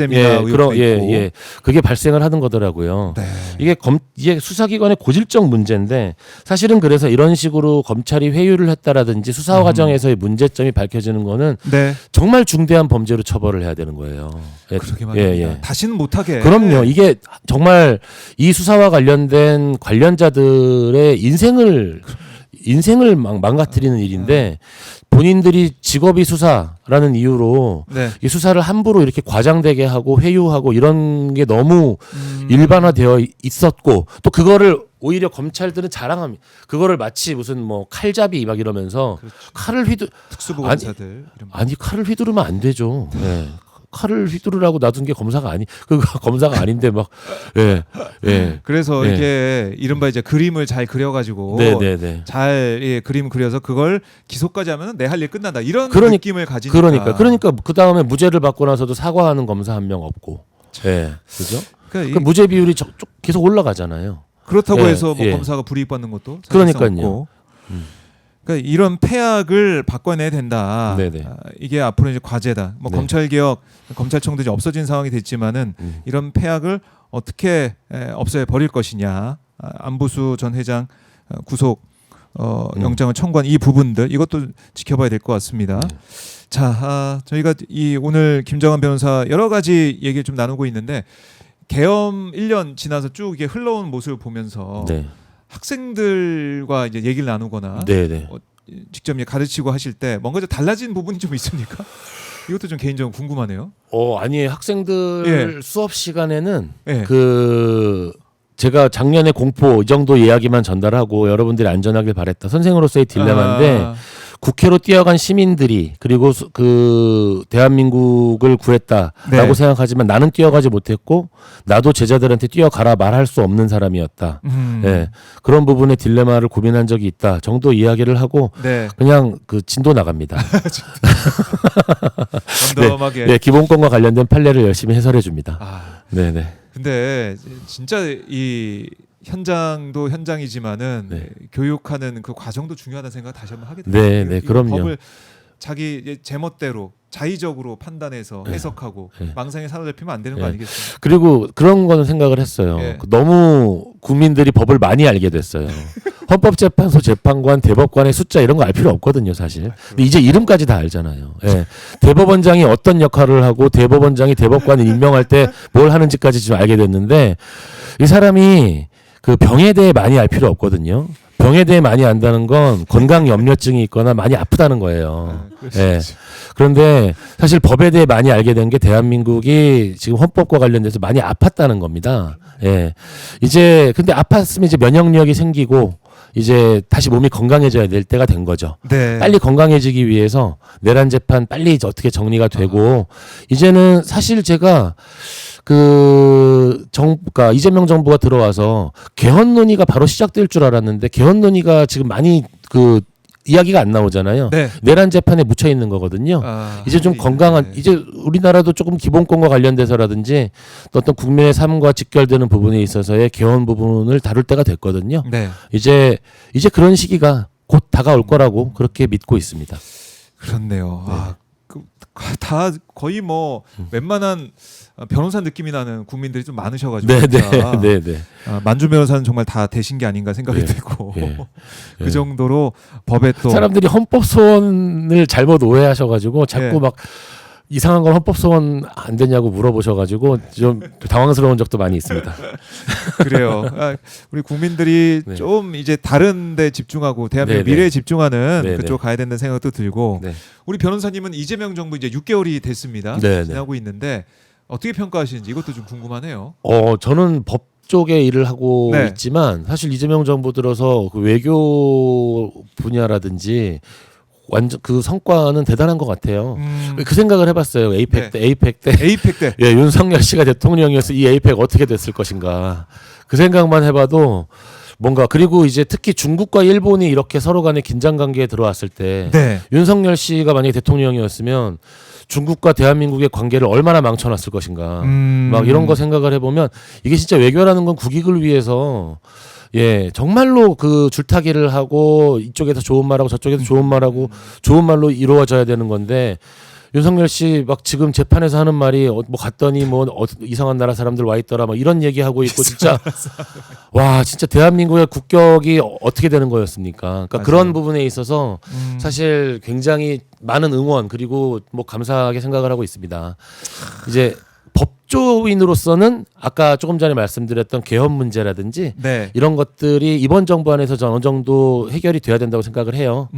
그게 발생을 하는 거더라고요. 이게 수사기관의 고질적 문제인데 사실은 그래서 이런 식으로 검찰이 회유를 했다라든지 수사 과정에서의 문제점이 밝혀지는 거는 정말 중대한 범죄로 처벌을 해야 되는 거예요. 그러게 말입니다. 다시는 못하게. 그럼요. 이게 정말 이 수사와 관련된 관련자들의 인생을 망가뜨리는 일인데 본인들이 직업이 수사라는 이유로 이 수사를 함부로 이렇게 과장되게 하고 회유하고 이런 게 너무 일반화되어 있었고 또 그거를 오히려 검찰들은 자랑합니다. 그거를 마치 무슨 뭐 칼잡이 막 이러면서 칼을 특수보건사들 칼을 휘두르면 안 되죠. 칼을 휘두르라고 놔둔 게 검사가 아닌데 막 그래서 이게 이른바 이제 그림을 잘 그려가지고 잘 그림 그려서 그걸 기소까지 하면 내 할 일 끝난다 이런 느낌을 가지니까 그러니까 그 다음에 무죄를 받고 나서도 사과하는 검사 한 명 없고 그죠? 그러니까 무죄 비율이 계속 올라가잖아요. 그렇다고 해서 뭐 검사가 불이익받는 것도 그러니까요. 그러니까 이런 폐악을 바꿔내야 된다. 이게 앞으로 이제 과제다. 뭐 검찰 개혁, 검찰청도 이제 없어진 상황이 됐지만은 이런 폐악을 어떻게 없애 버릴 것이냐. 안보수 전 회장 구속 영장을 청구한 이 부분들 이것도 지켜봐야 될 것 같습니다. 자, 저희가 오늘 김정환 변호사 여러 가지 얘기를 좀 나누고 있는데 계엄 1년 지나서 쭉 이게 흘러온 모습을 보면서. 학생들과 이제 얘기를 나누거나 직접 이제 가르치고 하실 때 뭔가 좀 달라진 부분이 좀 있습니까? 이것도 좀 개인적으로 궁금하네요. 아니 학생들 수업 시간에는 제가 작년에 공포 이 정도 이야기만 전달하고 여러분들이 안전하길 바랬다. 선생으로서의 딜레마인데 국회로 뛰어간 시민들이 그리고 그 대한민국을 구했다라고 생각하지만 나는 뛰어가지 못했고 나도 제자들한테 뛰어가라 말할 수 없는 사람이었다. 그런 부분의 딜레마를 고민한 적이 있다 정도 이야기를 하고 그냥 그 진도 나갑니다. 기본권과 관련된 판례를 열심히 해설해 줍니다. 근데 진짜 이 현장도 현장이지만은 교육하는 그 과정도 중요하다는 생각 다시 한번 하게 됩니다. 그럼요. 법을 자기 제멋대로 자의적으로 판단해서 해석하고 망상에 사로잡히면 안 되는 거 아니겠습니까? 그리고 그런 거는 생각을 했어요. 너무 국민들이 법을 많이 알게 됐어요. 헌법재판소 재판관, 대법관의 숫자 이런 거 알 필요 없거든요, 사실. 근데 이제 이름까지 다 알잖아요. 대법원장이 어떤 역할을 하고 대법원장이 대법관을 임명할 때 뭘 하는지까지 지금 알게 됐는데 이 사람이 그 병에 대해 많이 알 필요 없거든요. 병에 대해 많이 안다는 건 건강 염려증이 있거나 많이 아프다는 거예요. 그런데 사실 법에 대해 많이 알게 된 게 대한민국이 지금 헌법과 관련돼서 많이 아팠다는 겁니다. 이제 근데 아팠으면 이제 면역력이 생기고 이제 다시 몸이 건강해져야 될 때가 된 거죠. 네. 빨리 건강해지기 위해서 내란 재판 빨리 어떻게 정리가 되고 이제는 사실 제가 그러니까 이재명 정부가 들어와서 개헌 논의가 바로 시작될 줄 알았는데 개헌 논의가 지금 많이 이야기가 안 나오잖아요. 네. 내란 재판에 묻혀 있는 거거든요. 이제 좀 건강한 이제 우리나라도 조금 기본권과 관련돼서라든지 또 어떤 국민의 삶과 직결되는 부분에 있어서의 개헌 부분을 다룰 때가 됐거든요. 네. 이제 그런 시기가 곧 다가올 거라고 그렇게 믿고 있습니다. 그렇네요. 네. 다 거의 뭐 웬만한 변호사 느낌이 나는 국민들이 좀 많으셔가지고 네네. 만주 변호사는 정말 다 되신 게 아닌가 생각이 네. 들고 네. 그 정도로 법에 또 사람들이 헌법 소원을 잘못 오해하셔가지고 자꾸 막 이상한 건 헌법 소원 안 되냐고 물어보셔가지고 좀 당황스러운 적도 많이 있습니다. 그래요. 우리 국민들이 네. 좀 이제 다른 데 집중하고 대한민국 네네. 미래에 집중하는 네네. 그쪽 가야 된다는 생각도 들고 네. 우리 변호사님은 이재명 정부 이제 6개월이 됐습니다. 네네. 지나고 있는데 어떻게 평가하시는지 이것도 좀 궁금하네요. 저는 법 쪽에 일을 하고 네. 있지만 사실 이재명 정부 들어서 그 외교 분야라든지 완전 그 성과는 대단한 것 같아요. 그 생각을 해봤어요. 에이펙 때. 에이펙 때. 예, 윤석열 씨가 대통령이어서 이 에이펙 어떻게 됐을 것인가. 그 생각만 해봐도 뭔가 그리고 이제 특히 중국과 일본이 이렇게 서로 간에 긴장 관계에 들어왔을 때 네. 윤석열 씨가 만약에 대통령이었으면 중국과 대한민국의 관계를 얼마나 망쳐놨을 것인가. 막 이런 거 생각을 해보면 이게 진짜 외교라는 건 국익을 위해서 정말로 그 줄타기를 하고 이쪽에서 좋은 말하고 저쪽에서 좋은 말하고 좋은 말로 이루어져야 되는 건데 윤석열 씨 막 지금 재판에서 하는 말이 뭐 갔더니 뭐 이상한 나라 사람들 와 있더라 막 이런 얘기하고 있고 진짜 와 진짜 대한민국의 국격이 어떻게 되는 거였습니까? 그러니까 맞아요. 그런 부분에 있어서 사실 굉장히 많은 응원 그리고 뭐 감사하게 생각을 하고 있습니다. 이제 법조인으로서는 아까 조금 전에 말씀드렸던 개헌 문제라든지 네. 이런 것들이 이번 정부 안에서 어느 정도 해결이 돼야 된다고 생각을 해요.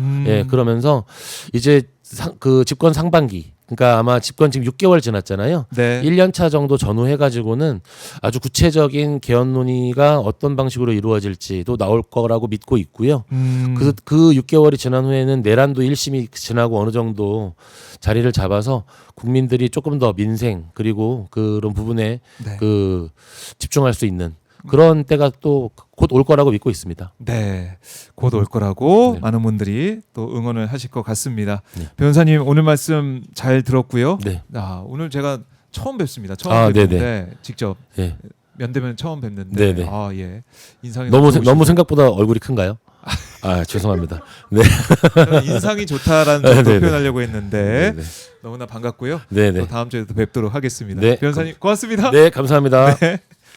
그러면서 이제 그 집권 상반기 그러니까 아마 집권 지금 6개월 지났잖아요. 네. 1년 차 정도 전후해가지고는 아주 구체적인 개헌 논의가 어떤 방식으로 이루어질지도 나올 거라고 믿고 있고요. 그 6개월이 지난 후에는 내란도 일심이 지나고 어느 정도 자리를 잡아서 국민들이 조금 더 민생 그리고 그런 부분에 네. 집중할 수 있는 그런 때가 또 곧 올 거라고 믿고 있습니다. 네, 곧 올 거라고 네. 많은 분들이 또 응원을 하실 것 같습니다. 네. 변호사님 오늘 말씀 잘 들었고요. 네. 오늘 제가 처음 뵙습니다. 처음 뵙는데 직접 네. 면대면 처음 뵙는데 네네. 인상이 너무 생각보다 얼굴이 큰가요? 죄송합니다. 네. 저는 인상이 좋다라는 정도 네네. 표현하려고 했는데 네네. 너무나 반갑고요. 네네. 또 다음 주에도 뵙도록 하겠습니다. 네. 변호사님 고맙습니다. 네, 감사합니다. 네.